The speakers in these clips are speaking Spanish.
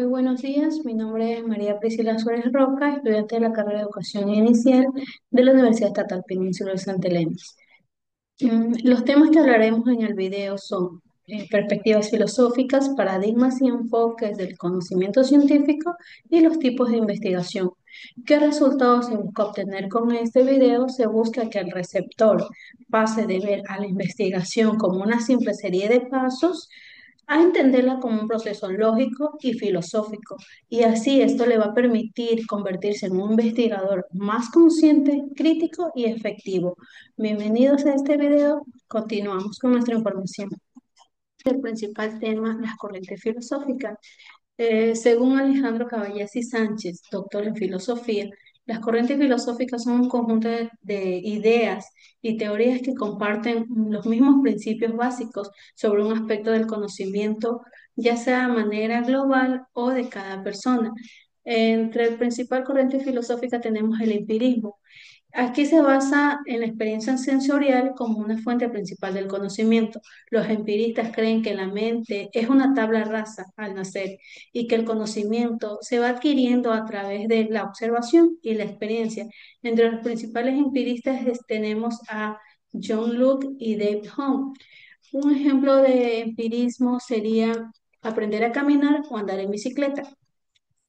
buenos días, mi nombre es María Priscila Suárez Roca, estudiante de la carrera de Educación Inicial de la Universidad Estatal Península de Santa Elena. Los temas que hablaremos en el video son perspectivas filosóficas, paradigmas y enfoques del conocimiento científico y los tipos de investigación. ¿Qué resultados se busca obtener con este video? Se busca que el receptor pase de ver a la investigación como una simple serie de pasos a entenderla como un proceso lógico y filosófico. Y así esto le va a permitir convertirse en un investigador más consciente, crítico y efectivo. Bienvenidos a este video. Continuamos con nuestra información. El principal tema, las corrientes filosóficas. Según Alejandro Caballesi Sánchez, doctor en filosofía, las corrientes filosóficas son un conjunto de ideas y teorías que comparten los mismos principios básicos sobre un aspecto del conocimiento, ya sea de manera global o de cada persona. Entre el principal corriente filosófica tenemos el empirismo. Aquí se basa en la experiencia sensorial como una fuente principal del conocimiento. Los empiristas creen que la mente es una tabla rasa al nacer y que el conocimiento se va adquiriendo a través de la observación y la experiencia. Entre los principales empiristas tenemos a John Locke y David Hume. Un ejemplo de empirismo sería aprender a caminar o andar en bicicleta.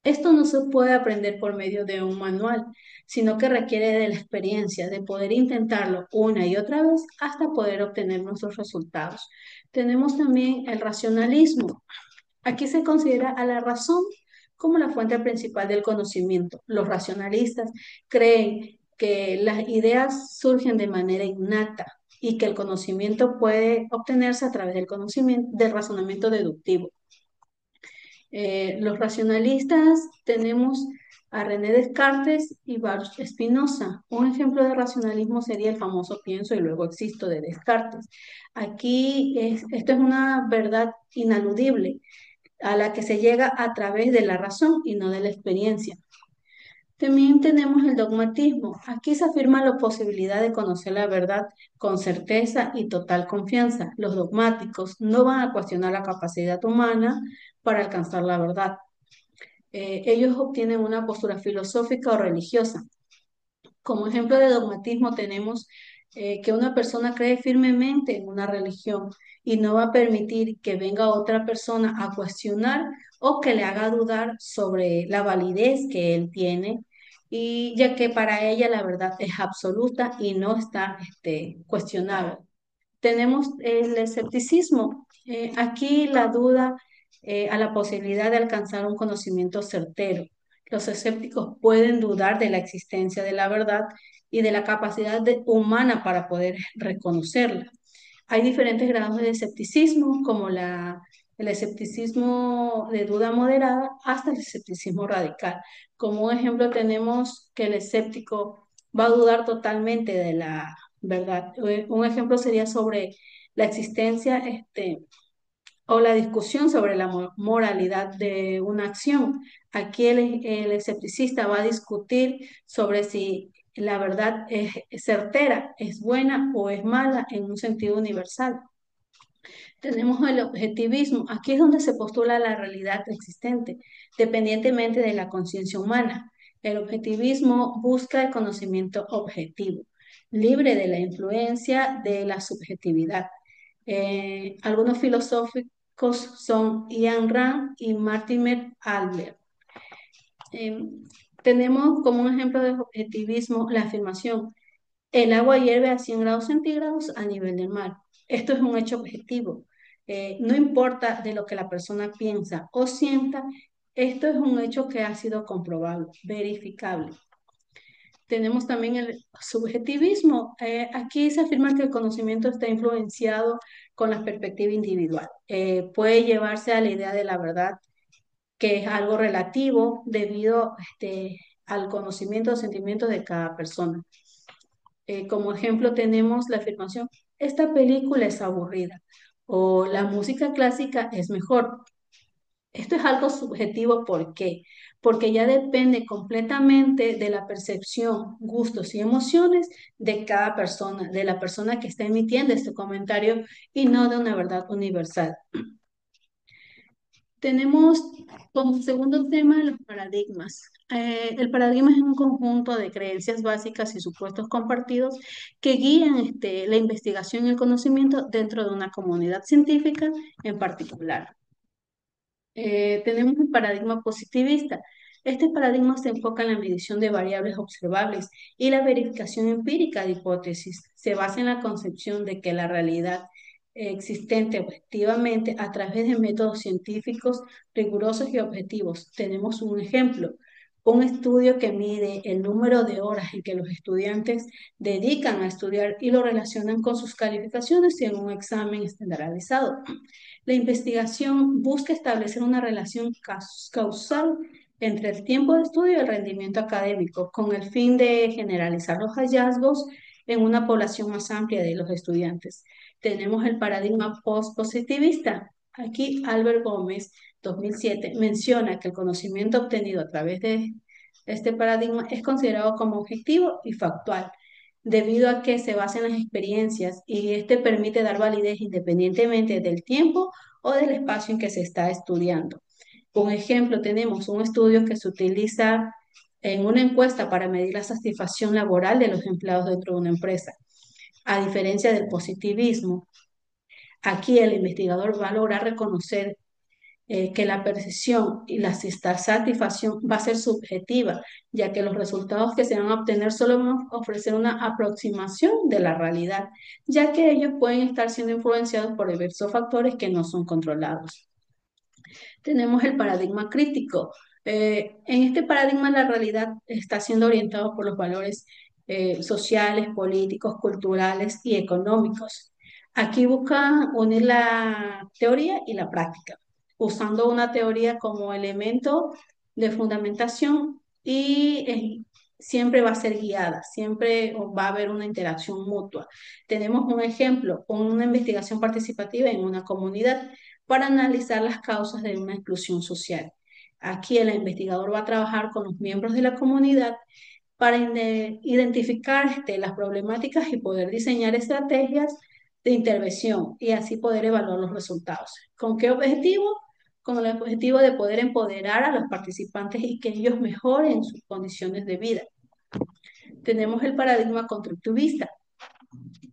Esto no se puede aprender por medio de un manual, sino que requiere de la experiencia, de poder intentarlo una y otra vez hasta poder obtener nuestros resultados. Tenemos también el racionalismo. Aquí se considera a la razón como la fuente principal del conocimiento. Los racionalistas creen que las ideas surgen de manera innata y que el conocimiento puede obtenerse a través del conocimiento, del razonamiento deductivo. Los racionalistas tenemos a René Descartes y Baruch Spinoza. Un ejemplo de racionalismo sería el famoso pienso y luego existo de Descartes. Esto es una verdad inaludible a la que se llega a través de la razón y no de la experiencia. También tenemos el dogmatismo. Aquí se afirma la posibilidad de conocer la verdad con certeza y total confianza. Los dogmáticos no van a cuestionar la capacidad humana para alcanzar la verdad. Ellos obtienen una postura filosófica o religiosa. Como ejemplo de dogmatismo tenemos que una persona cree firmemente en una religión y no va a permitir que venga otra persona a cuestionar o que le haga dudar sobre la validez que él tiene, y ya que para ella la verdad es absoluta y no está cuestionable. Tenemos el escepticismo. Aquí la duda a la posibilidad de alcanzar un conocimiento certero. Los escépticos pueden dudar de la existencia de la verdad y de la capacidad humana para poder reconocerla. Hay diferentes grados de escepticismo, como el escepticismo de duda moderada hasta el escepticismo radical. Como un ejemplo tenemos que el escéptico va a dudar totalmente de la verdad. Un ejemplo sería sobre la existencia o la discusión sobre la moralidad de una acción. Aquí el escepticista va a discutir sobre si la verdad es certera, es buena o es mala en un sentido universal. Tenemos el objetivismo. Aquí es donde se postula la realidad existente, dependientemente de la conciencia humana. El objetivismo busca el conocimiento objetivo, libre de la influencia de la subjetividad. Algunos filósofos son Ian Rand y Mortimer Adler. Eh, Tenemos como un ejemplo de objetivismo la afirmación: el agua hierve a 100 grados centígrados a nivel del mar. Esto es un hecho objetivo. No importa de lo que la persona piensa o sienta, esto es un hecho que ha sido comprobado, verificable. Tenemos también el subjetivismo. Aquí se afirma que el conocimiento está influenciado con la perspectiva individual. Puede llevarse a la idea de la verdad, que es algo relativo debido al conocimiento o sentimiento de cada persona. Como ejemplo tenemos la afirmación: esta película es aburrida o la música clásica es mejor. Esto es algo subjetivo, ¿por qué? Porque ya depende completamente de la percepción, gustos y emociones de cada persona, de la persona que está emitiendo este comentario, y no de una verdad universal. Tenemos como segundo tema los paradigmas. El paradigma es un conjunto de creencias básicas y supuestos compartidos que guían la investigación y el conocimiento dentro de una comunidad científica en particular. Tenemos el paradigma positivista. Este paradigma se enfoca en la medición de variables observables y la verificación empírica de hipótesis. Se basa en la concepción de que la realidad existente objetivamente a través de métodos científicos rigurosos y objetivos. Tenemos un ejemplo, un estudio que mide el número de horas en que los estudiantes dedican a estudiar y lo relacionan con sus calificaciones en un examen estandarizado. La investigación busca establecer una relación causal entre el tiempo de estudio y el rendimiento académico, con el fin de generalizar los hallazgos en una población más amplia de los estudiantes. Tenemos el paradigma post-positivista. Aquí Albert Gómez, 2007, menciona que el conocimiento obtenido a través de este paradigma es considerado como objetivo y factual, debido a que se basa en las experiencias y este permite dar validez independientemente del tiempo o del espacio en que se está estudiando. Un ejemplo, tenemos un estudio que se utiliza en una encuesta para medir la satisfacción laboral de los empleados dentro de una empresa. A diferencia del positivismo, aquí el investigador va a lograr reconocer que la percepción y la satisfacción va a ser subjetiva, ya que los resultados que se van a obtener solo van a ofrecer una aproximación de la realidad, ya que ellos pueden estar siendo influenciados por diversos factores que no son controlados. Tenemos el paradigma crítico. En este paradigma la realidad está siendo orientada por los valores sociales, políticos, culturales y económicos. Aquí busca unir la teoría y la práctica, usando una teoría como elemento de fundamentación y siempre va a ser guiada, siempre va a haber una interacción mutua. Tenemos un ejemplo, una investigación participativa en una comunidad para analizar las causas de una exclusión social. Aquí el investigador va a trabajar con los miembros de la comunidad para identificar las problemáticas y poder diseñar estrategias de intervención y así poder evaluar los resultados. ¿Con qué objetivo? Con el objetivo de poder empoderar a los participantes y que ellos mejoren sus condiciones de vida. Tenemos el paradigma constructivista.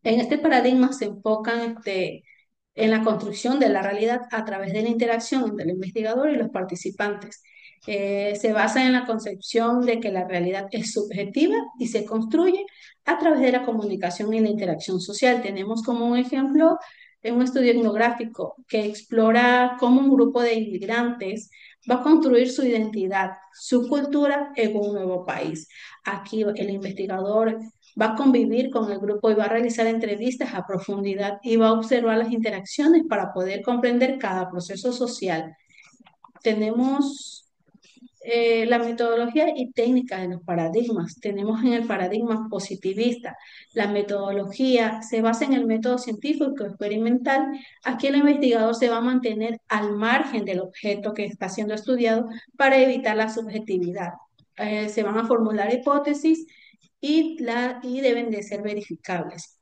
En este paradigma se enfocan en la construcción de la realidad a través de la interacción entre el investigador y los participantes. Se basa en la concepción de que la realidad es subjetiva y se construye a través de la comunicación y la interacción social. Tenemos como un ejemplo un estudio etnográfico que explora cómo un grupo de inmigrantes va a construir su identidad, su cultura en un nuevo país. Aquí el investigador va a convivir con el grupo y va a realizar entrevistas a profundidad y va a observar las interacciones para poder comprender cada proceso social. Tenemos la metodología y técnica de los paradigmas. Tenemos en el paradigma positivista. La metodología se basa en el método científico experimental. Aquí el investigador se va a mantener al margen del objeto que está siendo estudiado para evitar la subjetividad. Se van a formular hipótesis y deben de ser verificables.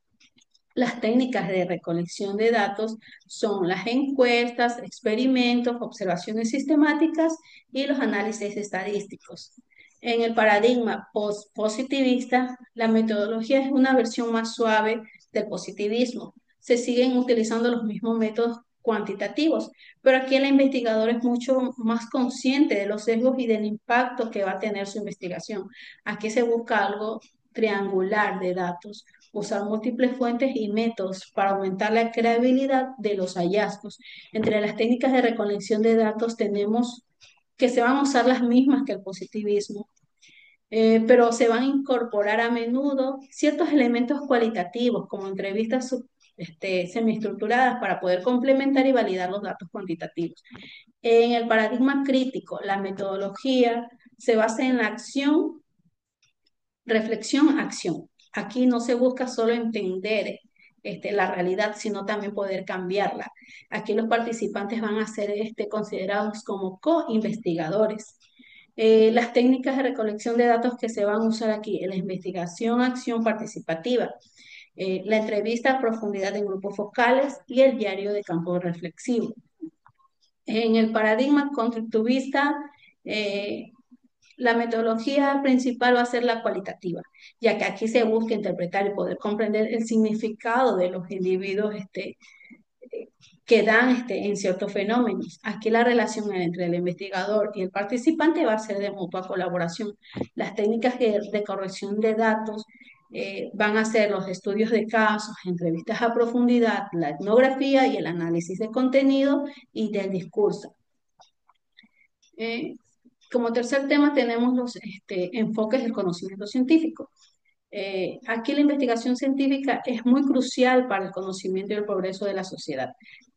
Las técnicas de recolección de datos son las encuestas, experimentos, observaciones sistemáticas y los análisis estadísticos. En el paradigma positivista, la metodología es una versión más suave del positivismo. Se siguen utilizando los mismos métodos cuantitativos, pero aquí el investigador es mucho más consciente de los sesgos y del impacto que va a tener su investigación. Aquí se busca algo triangular de datos, usar múltiples fuentes y métodos para aumentar la creabilidad de los hallazgos. Entre las técnicas de recolección de datos tenemos que se van a usar las mismas que el positivismo, pero se van a incorporar a menudo ciertos elementos cualitativos, como entrevistas semiestructuradas para poder complementar y validar los datos cuantitativos. En el paradigma crítico, la metodología se basa en la acción, reflexión, acción. Aquí no se busca solo entender la realidad, sino también poder cambiarla. Aquí los participantes van a ser considerados como co-investigadores. Las técnicas de recolección de datos que se van a usar aquí, la investigación, acción participativa, la entrevista a profundidad en grupos focales y el diario de campo reflexivo. En el paradigma constructivista, eh, la metodología principal va a ser la cualitativa, ya que aquí se busca interpretar y poder comprender el significado de los individuos que dan en ciertos fenómenos. Aquí la relación entre el investigador y el participante va a ser de mutua colaboración. Las técnicas de corrección de datos van a ser los estudios de casos, entrevistas a profundidad, la etnografía y el análisis de contenido y del discurso. Eh, Como tercer tema tenemos los enfoques del conocimiento científico. Aquí la investigación científica es muy crucial para el conocimiento y el progreso de la sociedad,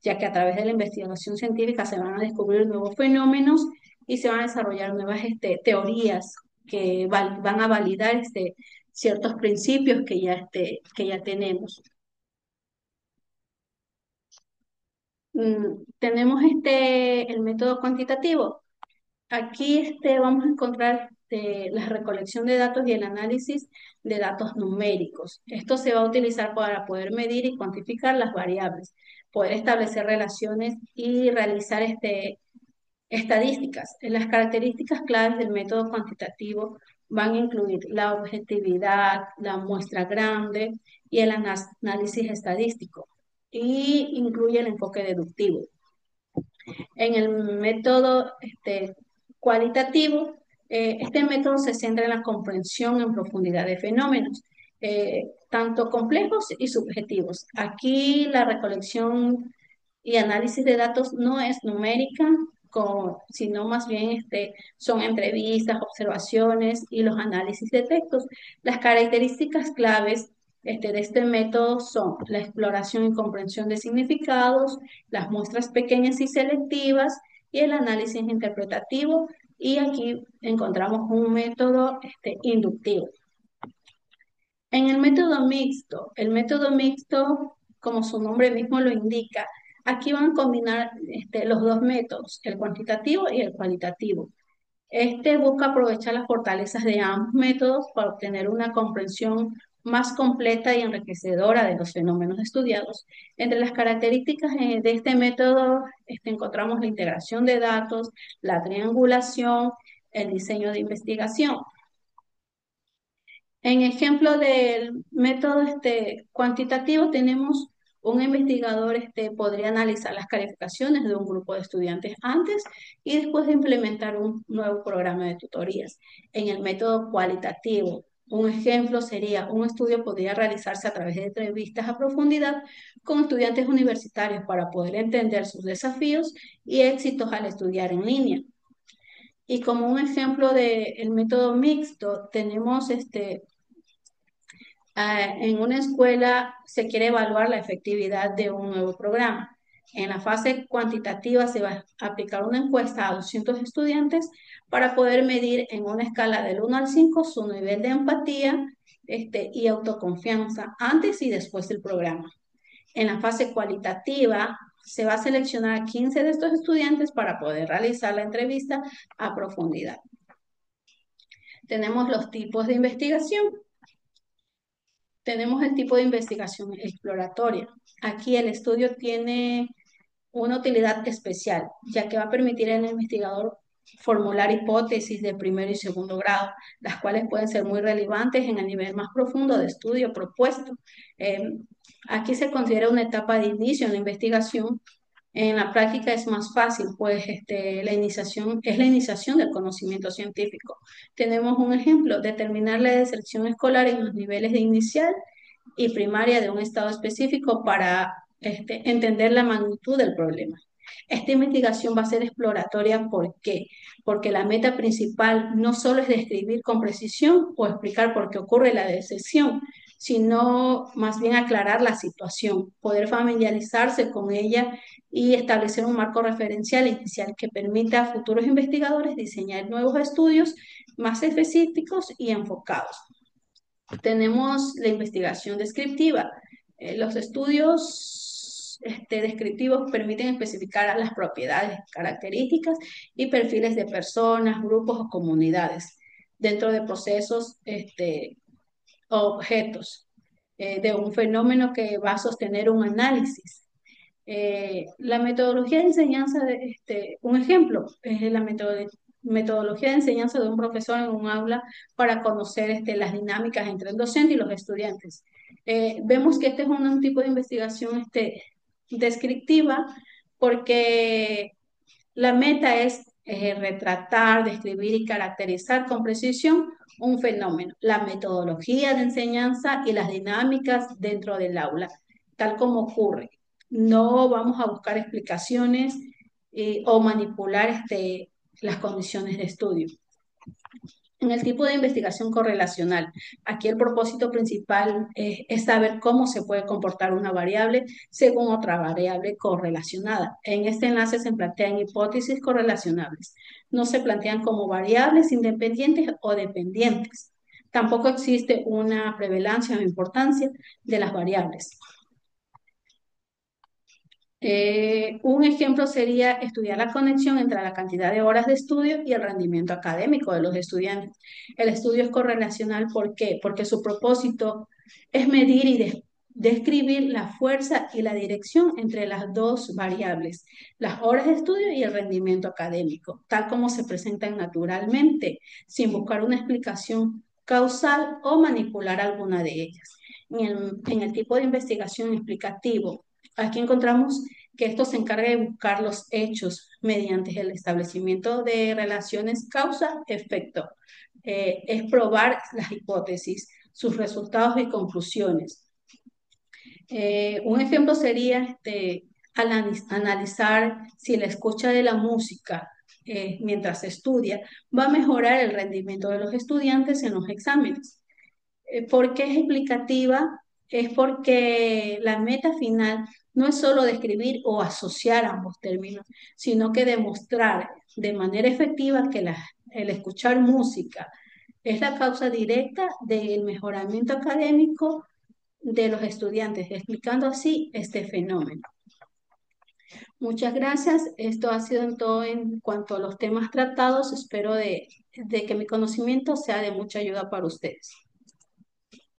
ya que a través de la investigación científica se van a descubrir nuevos fenómenos y se van a desarrollar nuevas teorías que van a validar ciertos principios que ya tenemos. Tenemos el método cuantitativo. Aquí vamos a encontrar la recolección de datos y el análisis de datos numéricos. Esto se va a utilizar para poder medir y cuantificar las variables, poder establecer relaciones y realizar estadísticas. Las características claves del método cuantitativo van a incluir la objetividad, la muestra grande y el análisis estadístico, y incluye el enfoque deductivo. En el método cualitativo, este método se centra en la comprensión en profundidad de fenómenos, tanto complejos y subjetivos. Aquí la recolección y análisis de datos no es numérica, sino más bien son entrevistas, observaciones y los análisis de textos. Las características claves de este método son la exploración y comprensión de significados, las muestras pequeñas y selectivas y el análisis interpretativo. Y aquí encontramos un método inductivo. En el método mixto, como su nombre mismo lo indica, aquí van a combinar los dos métodos, el cuantitativo y el cualitativo. Este busca aprovechar las fortalezas de ambos métodos para obtener una comprensión más completa y enriquecedora de los fenómenos estudiados. Entre las características de este método encontramos la integración de datos, la triangulación, el diseño de investigación. En ejemplo del método cuantitativo, tenemos un investigador podría analizar las calificaciones de un grupo de estudiantes antes y después de implementar un nuevo programa de tutorías. En el método cualitativo, un ejemplo sería un estudio podría realizarse a través de entrevistas a profundidad con estudiantes universitarios para poder entender sus desafíos y éxitos al estudiar en línea. Y como un ejemplo del método mixto, tenemos en una escuela se quiere evaluar la efectividad de un nuevo programa. En la fase cuantitativa se va a aplicar una encuesta a 200 estudiantes para poder medir en una escala del 1 al 5 su nivel de empatía y autoconfianza antes y después del programa. En la fase cualitativa se va a seleccionar a 15 de estos estudiantes para poder realizar la entrevista a profundidad. Tenemos los tipos de investigación. Tenemos el tipo de investigación exploratoria. Aquí el estudio tiene una utilidad especial, ya que va a permitir al investigador formular hipótesis de primero y segundo grado, las cuales pueden ser muy relevantes en el nivel más profundo de estudio propuesto. Aquí se considera una etapa de inicio en la investigación. En la práctica es más fácil, pues la iniciación es la iniciación del conocimiento científico. Tenemos un ejemplo: determinar la deserción escolar en los niveles de inicial y primaria de un estado específico para entender la magnitud del problema. Esta investigación va a ser exploratoria. ¿Por qué? Porque la meta principal no solo es describir con precisión o explicar por qué ocurre la deserción, sino más bien aclarar la situación, poder familiarizarse con ella y establecer un marco referencial inicial que permita a futuros investigadores diseñar nuevos estudios más específicos y enfocados. Tenemos la investigación descriptiva. Los estudios descriptivos permiten especificar las propiedades, características y perfiles de personas, grupos o comunidades dentro de procesos o objetos de un fenómeno que va a sostener un análisis. La metodología de enseñanza, un ejemplo, es la metodología de enseñanza de un profesor en un aula para conocer las dinámicas entre el docente y los estudiantes. Vemos que este es un tipo de investigación descriptiva porque la meta es retratar, describir y caracterizar con precisión un fenómeno, la metodología de enseñanza y las dinámicas dentro del aula, tal como ocurre. No vamos a buscar explicaciones o manipular las condiciones de estudio. En el tipo de investigación correlacional, aquí el propósito principal es saber cómo se puede comportar una variable según otra variable correlacionada. En este enlace se plantean hipótesis correlacionables. No se plantean como variables independientes o dependientes. Tampoco existe una prevalencia o importancia de las variables. Un ejemplo sería estudiar la conexión entre la cantidad de horas de estudio y el rendimiento académico de los estudiantes. El estudio es correlacional, ¿por qué? Porque su propósito es medir y describir la fuerza y la dirección entre las dos variables, las horas de estudio y el rendimiento académico, tal como se presentan naturalmente, sin buscar una explicación causal o manipular alguna de ellas. En el tipo de investigación explicativo, aquí encontramos que esto se encarga de buscar los hechos mediante el establecimiento de relaciones causa-efecto. Es probar las hipótesis, sus resultados y conclusiones. Un ejemplo sería analizar si la escucha de la música mientras se estudia va a mejorar el rendimiento de los estudiantes en los exámenes. ¿Por qué es explicativa? Es porque la meta final no es solo describir o asociar ambos términos, sino que demostrar de manera efectiva que el escuchar música es la causa directa del mejoramiento académico de los estudiantes, explicando así este fenómeno. Muchas gracias. Esto ha sido en todo en cuanto a los temas tratados. Espero de que mi conocimiento sea de mucha ayuda para ustedes.